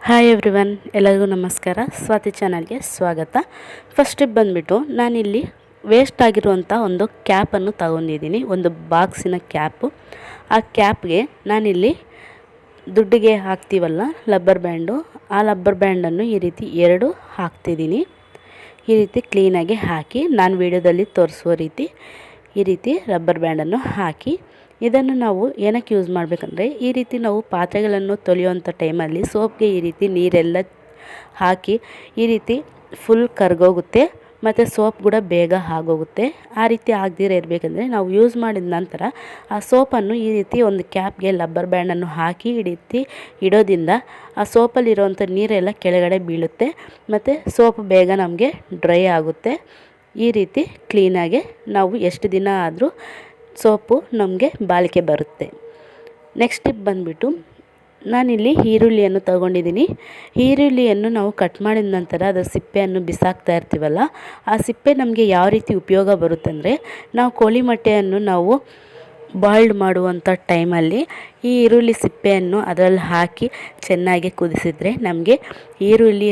Hi everyone, ಎಲ್ಲರಿಗೂ ನಮಸ್ಕಾರ. ಸ್ವಾತಿ ಚಾನಲ್ಗೆ ಸ್ವಾಗತ. ಫಸ್ಟ್ ಟಿಪ್ ಬಂದುಬಿಟ್ಟು ನಾನಿಲ್ಲಿ ವೇಸ್ಟ್ ಆಗಿರುವಂಥ ಒಂದು ಕ್ಯಾಪನ್ನು ತಗೊಂಡಿದ್ದೀನಿ, ಒಂದು ಬಾಕ್ಸಿನ ಕ್ಯಾಪು. ಆ ಕ್ಯಾಪ್ಗೆ ನಾನಿಲ್ಲಿ ದುಡ್ಡಿಗೆ ಹಾಕ್ತೀವಲ್ಲ ಲಬ್ಬರ್ ಬ್ಯಾಂಡು, ಆ ಲಬ್ಬರ್ ಬ್ಯಾಂಡನ್ನು ಈ ರೀತಿ ಎರಡು ಹಾಕ್ತಿದ್ದೀನಿ. ಈ ರೀತಿ ಕ್ಲೀನಾಗಿ ಹಾಕಿ ನಾನು ವಿಡಿಯೋದಲ್ಲಿ ತೋರಿಸುವ ರೀತಿ ಈ ರೀತಿ ರಬ್ಬರ್ ಬ್ಯಾಂಡನ್ನು ಹಾಕಿ ಇದನ್ನು ನಾವು ಏನಕ್ಕೆ ಯೂಸ್ ಮಾಡಬೇಕಂದ್ರೆ, ಈ ರೀತಿ ನಾವು ಪಾತ್ರೆಗಳನ್ನು ತೊಳೆಯುವಂಥ ಟೈಮಲ್ಲಿ ಸೋಪ್ಗೆ ಈ ರೀತಿ ನೀರೆಲ್ಲ ಹಾಕಿ ಈ ರೀತಿ ಫುಲ್ ಕರಗೋಗುತ್ತೆ ಮತ್ತು ಸೋಪ್ ಕೂಡ ಬೇಗ ಆಗೋಗುತ್ತೆ. ಆ ರೀತಿ ಆಗದಿರ ಇರಬೇಕಂದ್ರೆ ನಾವು ಯೂಸ್ ಮಾಡಿದ ನಂತರ ಆ ಸೋಪನ್ನು ಈ ರೀತಿ ಒಂದು ಕ್ಯಾಪ್ಗೆ ಲಬ್ಬರ್ ಬ್ಯಾಂಡನ್ನು ಹಾಕಿ ಈ ರೀತಿ ಇಡೋದ್ರಿಂದ ಆ ಸೋಪಲ್ಲಿರುವಂಥ ನೀರೆಲ್ಲ ಕೆಳಗಡೆ ಬೀಳುತ್ತೆ ಮತ್ತು ಸೋಪ್ ಬೇಗ ನಮಗೆ ಡ್ರೈ ಆಗುತ್ತೆ. ಈ ರೀತಿ ಕ್ಲೀನಾಗೆ ನಾವು ಎಷ್ಟು ದಿನ ಆದರೂ ಸೋಪು ನಮಗೆ ಬಾಳಿಕೆ ಬರುತ್ತೆ. ನೆಕ್ಸ್ಟ್ ಟಿಪ್ ಬಂದುಬಿಟ್ಟು ನಾನಿಲ್ಲಿ ಈರುಳ್ಳಿಯನ್ನು ತಗೊಂಡಿದ್ದೀನಿ. ಈರುಳ್ಳಿಯನ್ನು ನಾವು ಕಟ್ ಮಾಡಿದ ನಂತರ ಅದರ ಸಿಪ್ಪೆಯನ್ನು ಬಿಸಾಕ್ತಾ ಇರ್ತೀವಲ್ಲ, ಆ ಸಿಪ್ಪೆ ನಮಗೆ ಯಾವ ರೀತಿ ಉಪಯೋಗ ಬರುತ್ತಂದರೆ, ನಾವು ಕೋಳಿ ಮೊಟ್ಟೆಯನ್ನು ನಾವು ಬಾಯ್ಲ್ಡ್ ಮಾಡುವಂಥ ಟೈಮಲ್ಲಿ ಈ ಈರುಳ್ಳಿ ಸಿಪ್ಪೆಯನ್ನು ಅದರಲ್ಲಿ ಹಾಕಿ ಚೆನ್ನಾಗಿ ಕುದಿಸಿದ್ರೆ ನಮಗೆ ಈರುಳ್ಳಿ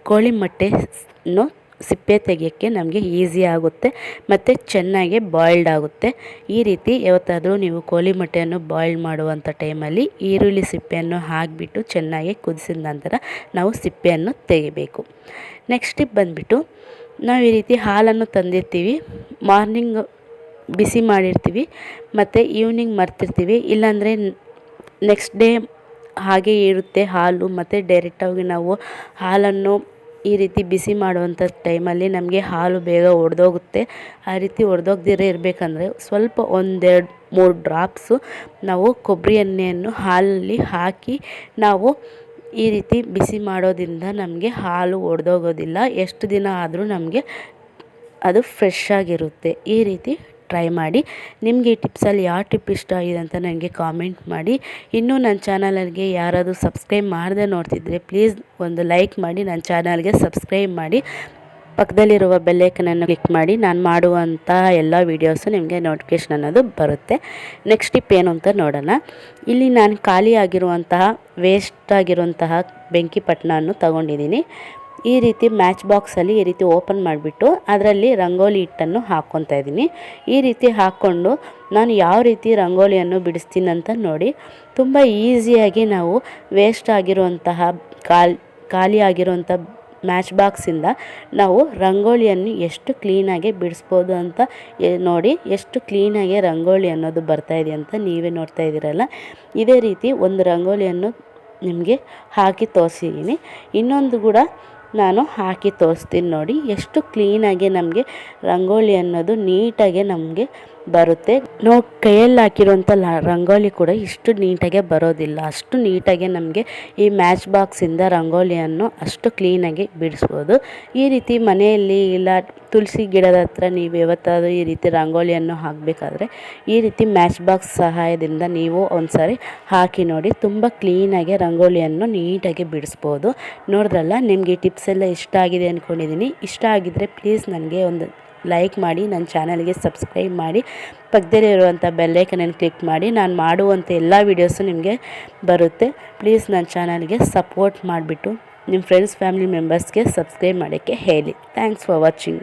ಕೋಳಿ ಮೊಟ್ಟೆಯನ್ನು ಸಿಪ್ಪೆ ತೆಗೆಯೋಕ್ಕೆ ನಮಗೆ ಈಸಿ ಆಗುತ್ತೆ ಮತ್ತು ಚೆನ್ನಾಗಿ ಬಾಯ್ಲ್ಡ್ ಆಗುತ್ತೆ. ಈ ರೀತಿ ಯಾವತ್ತಾದರೂ ನೀವು ಕೋಳಿ ಮೊಟ್ಟೆಯನ್ನು ಬಾಯ್ಲ್ಡ್ ಮಾಡುವಂಥ ಟೈಮಲ್ಲಿ ಈರುಳ್ಳಿ ಸಿಪ್ಪೆಯನ್ನು ಹಾಕಿಬಿಟ್ಟು ಚೆನ್ನಾಗಿ ಕುದಿಸಿದ ನಂತರ ನಾವು ಸಿಪ್ಪೆಯನ್ನು ತೆಗಿಬೇಕು. ನೆಕ್ಸ್ಟ್ ಟಿಪ್ ಬಂದುಬಿಟ್ಟು ನಾವು ಈ ರೀತಿ ಹಾಲನ್ನು ತಂದಿರ್ತೀವಿ, ಮಾರ್ನಿಂಗ್ ಬಿಸಿ ಮಾಡಿರ್ತೀವಿ ಮತ್ತು ಈವ್ನಿಂಗ್ ಮರ್ತಿರ್ತೀವಿ, ಇಲ್ಲಾಂದರೆ ನೆಕ್ಸ್ಟ್ ಡೇ ಹಾಗೆ ಇರುತ್ತೆ ಹಾಲು ಮತ್ತು ಡೈರೆಕ್ಟಾಗಿ ನಾವು ಹಾಲನ್ನು ಈ ರೀತಿ ಬಿಸಿ ಮಾಡುವಂಥ ಟೈಮಲ್ಲಿ ನಮಗೆ ಹಾಲು ಬೇಗ ಒಡೆದೋಗುತ್ತೆ. ಆ ರೀತಿ ಒಡೆದೋಗ್ದಿರೇ ಇರಬೇಕಂದ್ರೆ ಸ್ವಲ್ಪ 1-2-3 ಡ್ರಾಪ್ಸು ನಾವು ಕೊಬ್ಬರಿ ಎಣ್ಣೆಯನ್ನು ಹಾಲಲ್ಲಿ ಹಾಕಿ ನಾವು ಈ ರೀತಿ ಬಿಸಿ ಮಾಡೋದ್ರಿಂದ ನಮಗೆ ಹಾಲು ಒಡೆದೋಗೋದಿಲ್ಲ. ಎಷ್ಟು ದಿನ ಆದರೂ ನಮಗೆ ಅದು ಫ್ರೆಶ್ ಆಗಿರುತ್ತೆ. ಈ ರೀತಿ ಟ್ರೈ ಮಾಡಿ. ನಿಮಗೆ ಈ ಟಿಪ್ಸಲ್ಲಿ ಯಾವ ಟಿಪ್ ಇಷ್ಟ ಆಗಿದೆ ಅಂತ ನನಗೆ ಕಾಮೆಂಟ್ ಮಾಡಿ. ಇನ್ನೂ ನನ್ನ ಚಾನಲ್ಗೆ ಯಾರಾದರೂ ಸಬ್ಸ್ಕ್ರೈಬ್ ಮಾಡದೆ ನೋಡ್ತಿದ್ರೆ ಪ್ಲೀಸ್ ಒಂದು ಲೈಕ್ ಮಾಡಿ, ನನ್ನ ಚಾನಲ್ಗೆ ಸಬ್ಸ್ಕ್ರೈಬ್ ಮಾಡಿ, ಪಕ್ಕದಲ್ಲಿರುವ ಬೆಲ್ಲೈಕನನ್ನು ಕ್ಲಿಕ್ ಮಾಡಿ. ನಾನು ಮಾಡುವಂಥ ಎಲ್ಲ ವೀಡಿಯೋಸು ನಿಮಗೆ ನೋಟಿಫಿಕೇಷನ್ ಅನ್ನೋದು ಬರುತ್ತೆ. ನೆಕ್ಸ್ಟ್ ಟಿಪ್ ಏನು ಅಂತ ನೋಡೋಣ. ಇಲ್ಲಿ ನಾನು ಖಾಲಿ ಆಗಿರುವಂತಹ ವೇಸ್ಟ್ ಆಗಿರುವಂತಹ ಬೆಂಕಿ ಪಟ್ಟಣವನ್ನು ತಗೊಂಡಿದ್ದೀನಿ. ಈ ರೀತಿ ಮ್ಯಾಚ್ ಬಾಕ್ಸಲ್ಲಿ ಈ ರೀತಿ ಓಪನ್ ಮಾಡಿಬಿಟ್ಟು ಅದರಲ್ಲಿ ರಂಗೋಲಿ ಹಿಟ್ಟನ್ನು ಹಾಕ್ಕೊತಾ ಇದ್ದೀನಿ. ಈ ರೀತಿ ಹಾಕ್ಕೊಂಡು ನಾನು ಯಾವ ರೀತಿ ರಂಗೋಲಿಯನ್ನು ಬಿಡಿಸ್ತೀನಿ ಅಂತ ನೋಡಿ. ತುಂಬ ಈಸಿಯಾಗಿ ನಾವು ವೇಸ್ಟ್ ಆಗಿರುವಂತಹ ಖಾಲಿ ಆಗಿರುವಂಥ ಮ್ಯಾಚ್ ಬಾಕ್ಸಿಂದ ನಾವು ರಂಗೋಲಿಯನ್ನು ಎಷ್ಟು ಕ್ಲೀನಾಗಿ ಬಿಡಿಸ್ಬೋದು ಅಂತ ನೋಡಿ. ಎಷ್ಟು ಕ್ಲೀನಾಗಿ ರಂಗೋಲಿ ಅನ್ನೋದು ಬರ್ತಾಯಿದೆ ಅಂತ ನೀವೇ ನೋಡ್ತಾ ಇದ್ದೀರಲ್ಲ. ಇದೇ ರೀತಿ ಒಂದು ರಂಗೋಲಿಯನ್ನು ನಿಮಗೆ ಹಾಕಿ ತೋರಿಸಿದ್ದೀನಿ. ಇನ್ನೊಂದು ಕೂಡ ನಾನು ಹಾಕಿ ತೋರಿಸ್ತೀನಿ ನೋಡಿ. ಎಷ್ಟು ಕ್ಲೀನಾಗಿ ನಮಗೆ ರಂಗೋಲಿ ಅನ್ನೋದು ನೀಟಾಗಿ ನಮಗೆ ಬರುತ್ತೆ. ನಾವು ಕೈಯಲ್ಲಿ ಹಾಕಿರುವಂಥ ರಂಗೋಲಿ ಕೂಡ ಇಷ್ಟು ನೀಟಾಗೆ ಬರೋದಿಲ್ಲ. ಅಷ್ಟು ನೀಟಾಗೆ ನಮಗೆ ಈ ಮ್ಯಾಚ್ ಬಾಕ್ಸಿಂದ ರಂಗೋಲಿಯನ್ನು ಅಷ್ಟು ಕ್ಲೀನಾಗಿ ಬಿಡಿಸ್ಬೋದು. ಈ ರೀತಿ ಮನೆಯಲ್ಲಿ ಇಲ್ಲ ತುಳಸಿ ಗಿಡದ ಹತ್ರ ನೀವು ಯಾವತ್ತಾದರೂ ಈ ರೀತಿ ರಂಗೋಲಿಯನ್ನು ಹಾಕಬೇಕಾದ್ರೆ ಈ ರೀತಿ ಮ್ಯಾಚ್ ಬಾಕ್ಸ್ ಸಹಾಯದಿಂದ ನೀವು ಒಂದ್ಸರಿ ಹಾಕಿ ನೋಡಿ. ತುಂಬ ಕ್ಲೀನಾಗಿ ರಂಗೋಲಿಯನ್ನು ನೀಟಾಗಿ ಬಿಡಿಸ್ಬೋದು. ನೋಡಿದ್ರಲ್ಲ, ನಿಮಗೆ ಈ ಟಿಪ್ಸ್ ಎಲ್ಲ ಇಷ್ಟ ಆಗಿದೆ ಅಂದ್ಕೊಂಡಿದ್ದೀನಿ. ಇಷ್ಟ ಆಗಿದ್ದರೆ ಪ್ಲೀಸ್ ನನಗೆ ಒಂದು ಲೈಕ್ ಮಾಡಿ, ನನ್ನ ಚಾನಲ್ಗೆ ಸಬ್ಸ್ಕ್ರೈಬ್ ಮಾಡಿ, ಪಕ್ಕದಲ್ಲಿರುವಂಥ ಬೆಲ್ಲೈಕನನ್ನು ಕ್ಲಿಕ್ ಮಾಡಿ. ನಾನು ಮಾಡುವಂಥ ಎಲ್ಲ ವೀಡಿಯೋಸು ನಿಮಗೆ ಬರುತ್ತೆ. ಪ್ಲೀಸ್ ನನ್ನ ಚಾನಲ್ಗೆ ಸಪೋರ್ಟ್ ಮಾಡಿಬಿಟ್ಟು ನಿಮ್ಮ ಫ್ರೆಂಡ್ಸ್ ಫ್ಯಾಮಿಲಿ ಮೆಂಬರ್ಸ್ಗೆ ಸಬ್ಸ್ಕ್ರೈಬ್ ಮಾಡೋಕ್ಕೆ ಹೇಳಿ. Thanks for watching.